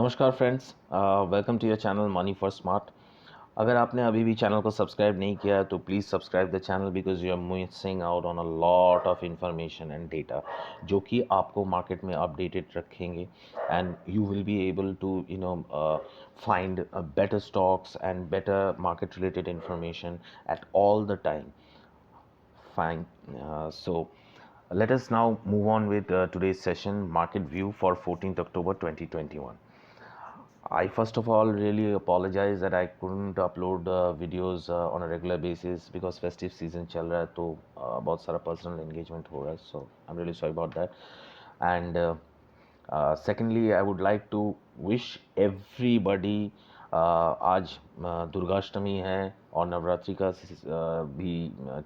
नमस्कार friends, welcome to your channel money for smart. अगर आपने अभी भी चैनल को सब्सक्राइब नहीं किया है तो please subscribe the channel because you are missing out on a lot of information and data जो कि आपको मार्केट में अपडेटेड रखेंगे and you will be able to find better stocks and better market related information at all the time. Fine. So let us now move on with today's session, market view for 14th October 2021. I first of all really apologize that I couldn't upload videos on a regular basis because festive season चल रहा है तो बहुत सारा personal engagement हो रहा है, so I'm really sorry about that. And secondly, I would like to wish everybody आज दुर्गाष्टमी है और नवरात्रि का भी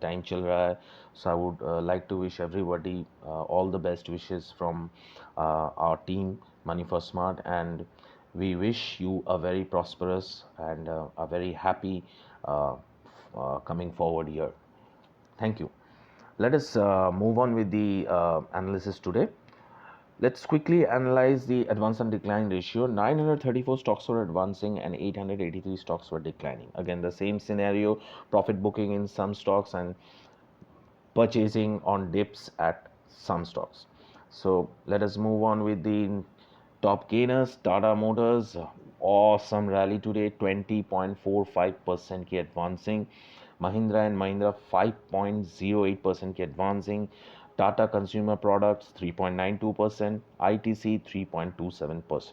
टाइम चल रहा है, so I would like to wish everybody all the best wishes from our team Money for Smart, and we wish you a very prosperous and a very happy coming forward year. Thank you. Let us move on with the analysis today. Let's quickly analyze the advance and decline ratio. 934 stocks were advancing and 883 stocks were declining. Again, the same scenario, profit booking in some stocks and purchasing on dips at some stocks. So let us move on with the top gainers. Tata Motors, awesome rally today, 20.45% की advancing. Mahindra and Mahindra 5.08% की advancing. Tata Consumer Products 3.92%, ITC 3.27%.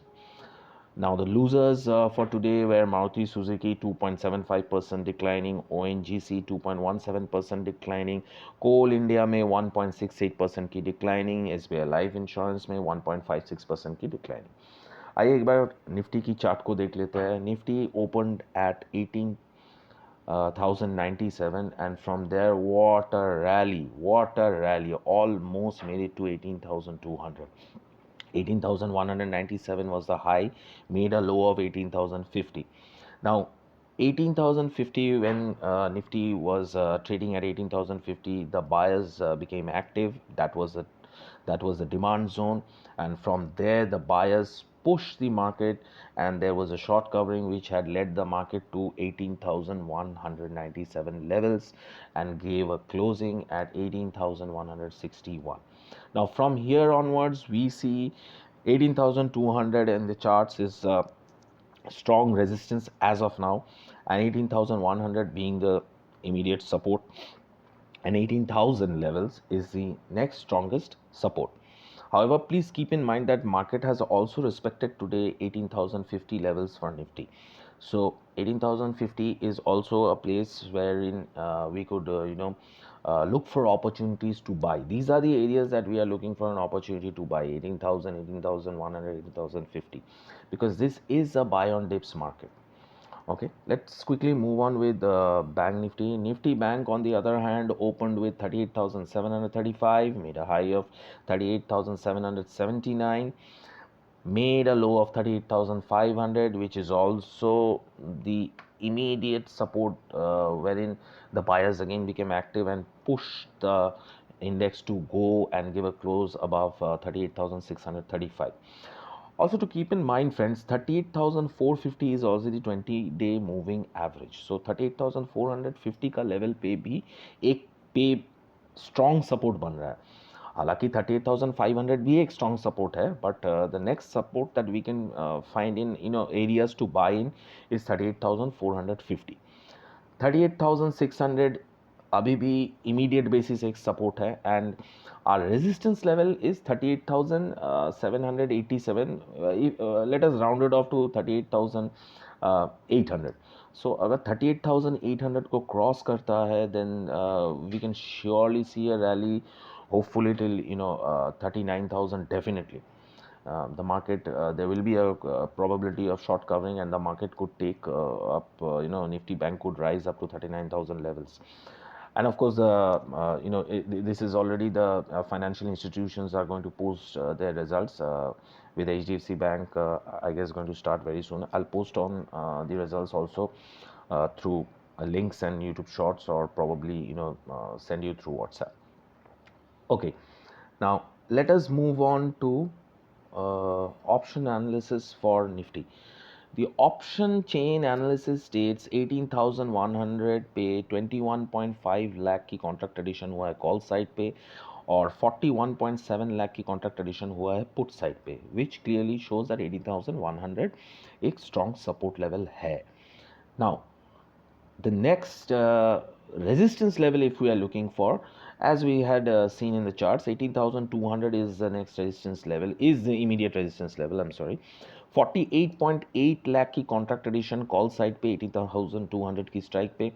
Now the losers for today were Maruti Suzuki 2.75% declining, ONGC 2.17% declining, Coal India में 1.68% की declining, SBI Life Insurance में 1.56% की declining. आइए एक बार Nifty की chart को देख लेते हैं. Nifty opened at 18,097 and from there what a rally, almost made it to 18,200. 18,197 was the high, made a low of 18,050. Now 18,050, when Nifty was trading at 18,050, the buyers became active. That was the demand zone, and from there the buyers pushed the market, and there was a short covering which had led the market to 18,197 levels and gave a closing at 18,161. Now from here onwards we see 18,200 in the charts is strong resistance as of now, and 18,100 being the immediate support, and 18,000 levels is the next strongest support. However, please keep in mind that market has also respected today 18,050 levels for Nifty. So 18,050 is also a place wherein we could look for opportunities to buy. These are the areas that we are looking for an opportunity to buy: 18,000, 18,100, 18,050, because this is a buy on dips market. Okay, let's quickly move on with Bank Nifty. Nifty Bank, on the other hand, opened with 38,735, made a high of 38,779, made a low of 38,500, which is also the immediate support wherein the buyers again became active and pushed the index to go and give a close above 38,635. Also to keep in mind friends, 38,450 is also the 20-day moving average. So 38,450 का level पे भी एक पे strong support बन रहा है. हालांकि 38,500 भी एक strong support है, but the next support that we can find in areas to buy in is 38,450. 38,600 अभी भी immediate basis एक support है, and our resistance level is 38,787. Let us round it off to 38,800. So अगर 38,800 को cross करता है, then we can surely see a rally, hopefully till 39,000 definitely. The market, there will be a probability of short covering, and the market could take up, Nifty Bank could rise up to 39,000 levels. And of course, this is already the financial institutions are going to post their results. With HDFC Bank, I guess going to start very soon. I'll post on the results also through links and YouTube Shorts, or probably send you through WhatsApp. Okay, now let us move on to option analysis for Nifty. The option chain analysis states 18,100 पे 21.5 लाख की contract addition हुआ है call side पे और 41.7 लाख की contract addition हुआ है put side पे, विच क्लियरली शोज दैट 18,100 एक स्ट्रॉन्ग सपोर्ट लेवल है. Now the next resistance level, if we are looking for, as we had seen in the charts, 18,200 is the next resistance level, is the immediate resistance level, I'm sorry. 48.8 lakh की contract addition call side पे 18,200 की strike पे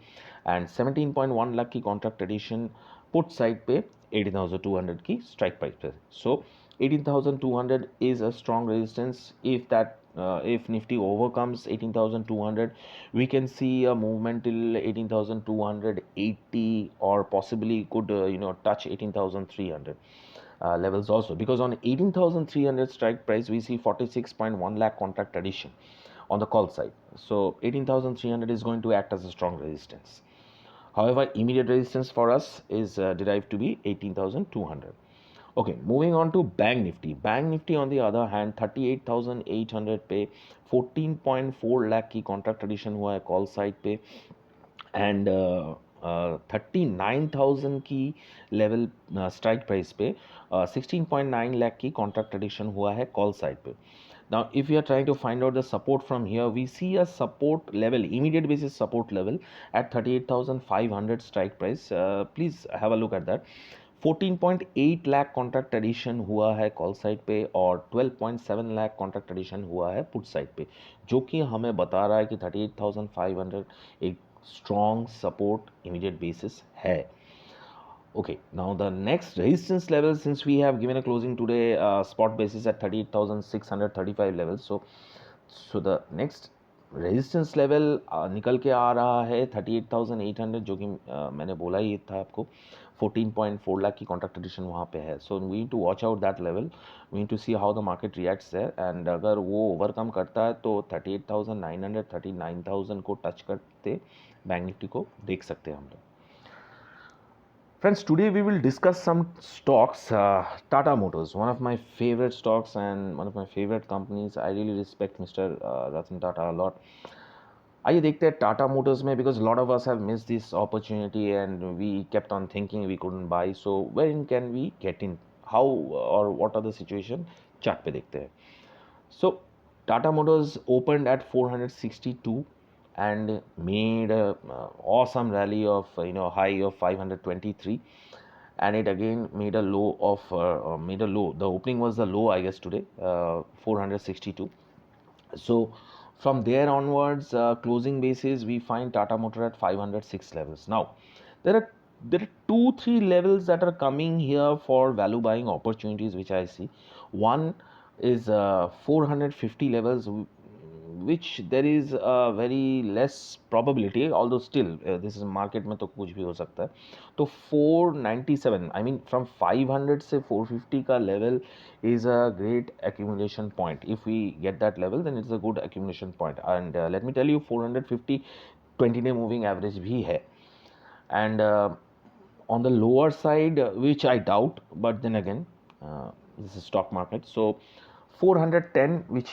and 17.1 lakh की contract addition put side पे 18,200 की strike price पे. So 18,200 is a strong resistance. If Nifty overcomes 18,200, we can see a movement till 18,280 or possibly could touch 18,300 levels also, because on 18,300 strike price we see 46.1 lakh contract addition on the call side. So 18,300 is going to act as a strong resistance. However, immediate resistance for us is derived to be 18,200. Okay, moving on to Bank Nifty. Bank Nifty on the other hand 38,800 पे 14.4 lakh की contract addition हुआ है call side पे and 39,000 की level strike price पे 16.9 lakh की contract addition हुआ है call side पे. Now, if we are trying to find out the support from here, we see a support level, immediate basis support level at 38,500 strike price. Please have a look at that. 14.8 lakh contract addition हुआ है call side पे और 12.7 lakh contract addition हुआ है put side पे, जो कि हमें बता रहा है कि 38,500 एक स्ट्रॉन्ग सपोर्ट इमीडिएट बेसिस है. Okay, now the next resistance level, since we have given a closing today spot basis at 38,635 levels, so the next resistance level निकल के आ रहा है 38,800, जो कि मैंने बोला ही था आपको. 14.4 लाख की कॉन्ट्रैक्ट एडिशन वहाँ पे है. So we need to watch out that level, we need to see how the market reacts there, and अगर वो ओवरकम करता है तो 38,900 39,000 को टच करते बैंक निफ्टी को देख सकते हैं हम लोग. Friends, today we will discuss some stocks. Tata Motors, one of my favorite stocks and one of my favorite companies. I really respect Mr. Ratan Tata a lot. आइए देखते हैं टाटा मोटर्स में, because lot of us have miss this opportunity and we kept on thinking we couldn't buy. So where in can we get in, how or what are the situation, chart पे देखते हैं. So Tata Motors opened at 462 and made a awesome rally of high of 523, and it again made a low of the opening was the low, I guess, today, 462. So from there onwards, closing basis, we find Tata Motor at 506 levels. Now there are 2-3 levels that are coming here for value buying opportunities, which I see. One is 450 levels, which there is a very less probability, although still this is market में तो कुछ भी हो सकता है. तो 497, I mean from 500 से 450 का level is a great accumulation point. If we get that level, then it's a good accumulation point. And let me tell you, 450 20-day moving average भी है. And on the lower side, which I doubt, but then again, this is stock market, so 410, which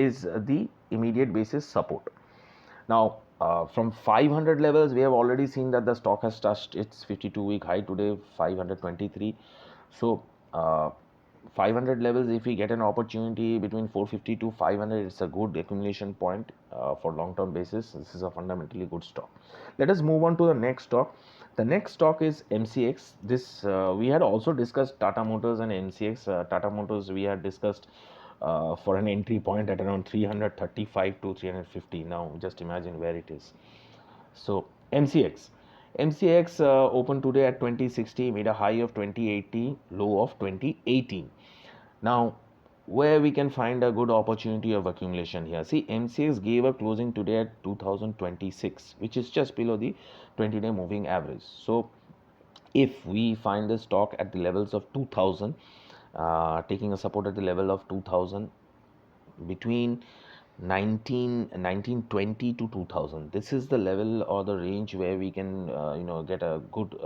is the immediate basis support. Now from 500 levels, we have already seen that the stock has touched its 52-week high today, 523. So 500 levels, if we get an opportunity between 450 to 500, it's a good accumulation point for long term basis. This is a fundamentally good stock. Let us move on to the next stock. The next stock is MCX. This we had also discussed Tata Motors and MCX. Tata Motors we had discussed for an entry point at around 335 to 350. Now just imagine where it is. So MCX opened today at 2060, made a high of 2080, low of 2018. Now, where we can find a good opportunity of accumulation here? See, MCX gave a closing today at 2026, which is just below the 20-day moving average. So, if we find the stock at the levels of 2000, taking a support at the level of 2000, between 1920 to 2000, this is the level or the range where we can get a good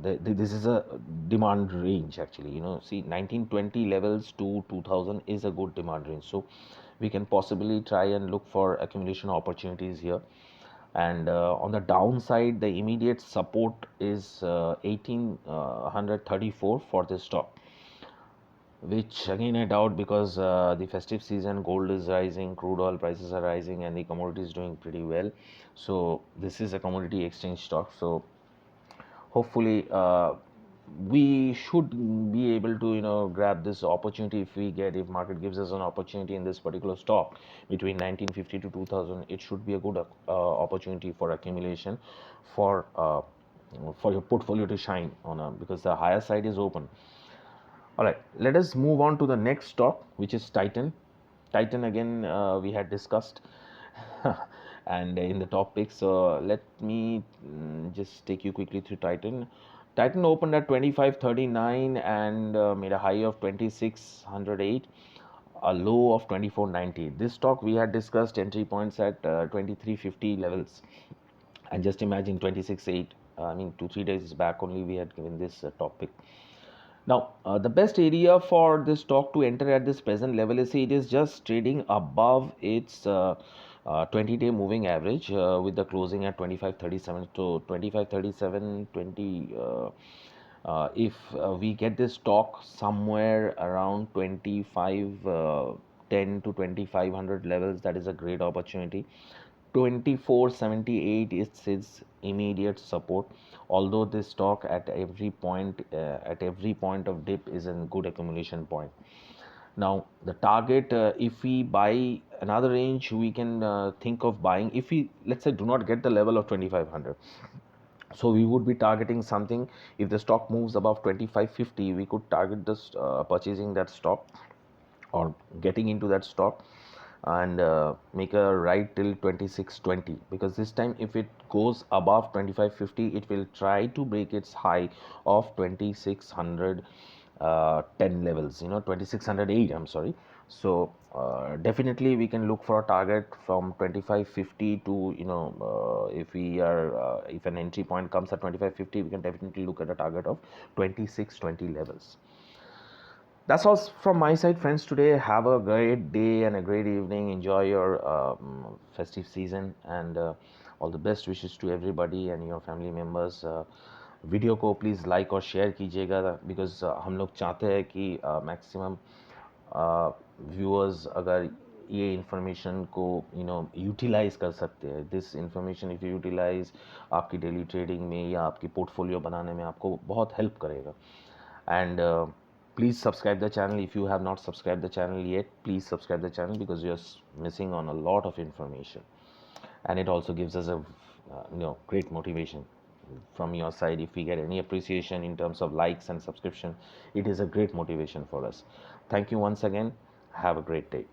this is a demand range actually. See, 1920 levels to 2000 is a good demand range, so we can possibly try and look for accumulation opportunities here. And on the downside, the immediate support is 1834 for this stock, which again I doubt, because the festive season, gold is rising, crude oil prices are rising, and the commodity is doing pretty well. So this is a commodity exchange stock, so hopefully we should be able to grab this opportunity. If market gives us an opportunity in this particular stock between 1950 to 2000, it should be a good opportunity for accumulation, for your portfolio to shine on because the higher side is open. All right, let us move on to the next stock, which is Titan. Titan again, we had discussed and in the top picks. So let me just take you quickly through Titan. Titan opened at 2539 and made a high of 2608, a low of 2490. This stock we had discussed entry points at 2350 levels, and just imagine 26.8. I mean, 2-3 days back only we had given this topic. Now, the best area for this stock to enter at this present level is, it is just trading above its 20-day moving average with the closing at 2537 to 2537 20. If we get this stock somewhere around 2510 to 2500 levels, that is a great opportunity. 2478 is its immediate support, although this stock at every point of dip is a good accumulation point. Now the target, if we buy another range, we can think of buying, if we, let's say, do not get the level of 2500. So we would be targeting something. If the stock moves above 2550, we could target this purchasing that stock or getting into that stock, and make a ride till 2620, because this time if it goes above 2550, it will try to break its high of 2600 10 levels, 2608, I'm sorry. So definitely we can look for a target from 2550 to, if an entry point comes at 2550, we can definitely look at a target of 2620 levels. That's all from my side, friends, today. Have a great day and a great evening. Enjoy your festive season, and all the best wishes to everybody and your family members. Video को please like और share कीजिएगा, because हम लोग चाहते हैं कि maximum viewers अगर ये इन्फॉर्मेशन को यूटिलाइज़ कर सकते हैं. This information if you utilise, आपकी डेली ट्रेडिंग में या आपकी पोर्टफोलियो बनाने में आपको बहुत हेल्प करेगा. And please subscribe the channel. If you have not subscribed the channel yet, please subscribe the channel, because you're missing on a lot of information, and it also gives us a great motivation from your side. If we get any appreciation in terms of likes and subscription, it is a great motivation for us. Thank you once again. Have a great day.